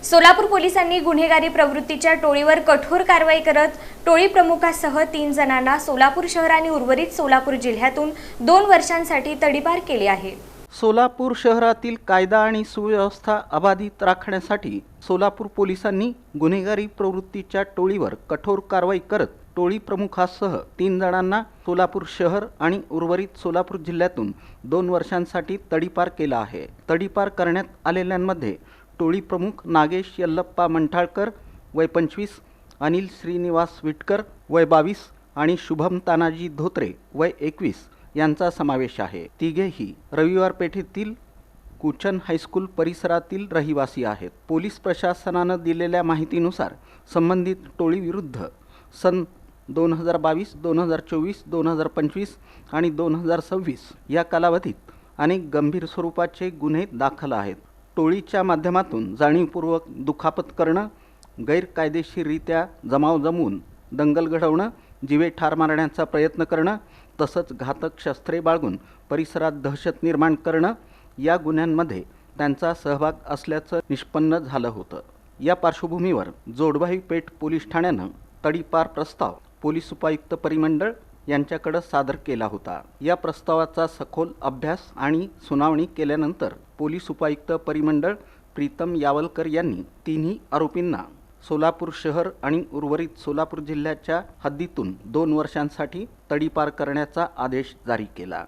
सोलापूर पोलिसांनी गुन्हेगारी प्रवृत्तीच्या टोळीवर कठोर कारवाई करत टोळी प्रमुखासह 3 जणांना सोलापूर शहर आणि उर्वरित सोलापूर जिल्ह्यातून 2 वर्षांसाठी तडीपार केले आहे। सोलापूर शहरातील कायदा आणि सुव्यवस्था अबाधित राखण्यासाठी सोलापूर पोलिसांनी गुन्हेगारी प्रवृत्तीच्या टोळीवर कठोर कारवाई करत टोळी प्रमुखासह 3 जणांना सोलापूर शहर आणि उर्वरित सोलापूर जिल्ह्यातून 2 वर्षांसाठी तडीपार केला आहे। तडीपार करण्यात आलेल्यांमध्ये टोळी प्रमुख नागेश यल्लप्पा मंठाळकर वय 25, अनिल श्रीनिवास विटकर वय 22 आणि शुभम तानाजी धोत्रे वय 21 यांचा समावेश आहे। तिघेही रविवार पेठेतील कुचन हायस्कूल परिसरातील रहिवासी आहेत। पोलीस प्रशासनाने दिलेल्या माहितीनुसार संबंधित टोळीविरुद्ध सन 2022, 2024, 2025 आणि 2026 या कालावधीत अनेक गंभीर स्वरूपाचे गुन्हे दाखल आहेत। टोळीच्या माध्यमातून जाणीवपूर्वक दुखापत करणं, गैरकायदेशीररित्या जमाव जमवून दंगल घडवणं, जीवे ठार मारण्याचा प्रयत्न करणं तसंच घातक शस्त्रे बाळगून परिसरात दहशत निर्माण करणं या गुन्ह्यांमध्ये त्यांचा सहभाग असल्याचं निष्पन्न झालं होतं। या पार्श्वभूमीवर जोडबाई पेठ पोलीस ठाण्यानं तडीपार प्रस्ताव पोलीस उपायुक्त परिमंडळ यांच्याकडे सादर केला होता। या प्रस्तावाचा सखोल अभ्यास आणि सुनावणी केल्यानंतर पोलीस उपायुक्त परिमंडळ प्रीतम यावलकर यांनी तिन्ही आरोपींना सोलापूर शहर आणि उर्वरित सोलापूर जिल्ह्याच्या हद्दीतून 2 वर्षांसाठी तडीपार करण्याचा आदेश जारी केला।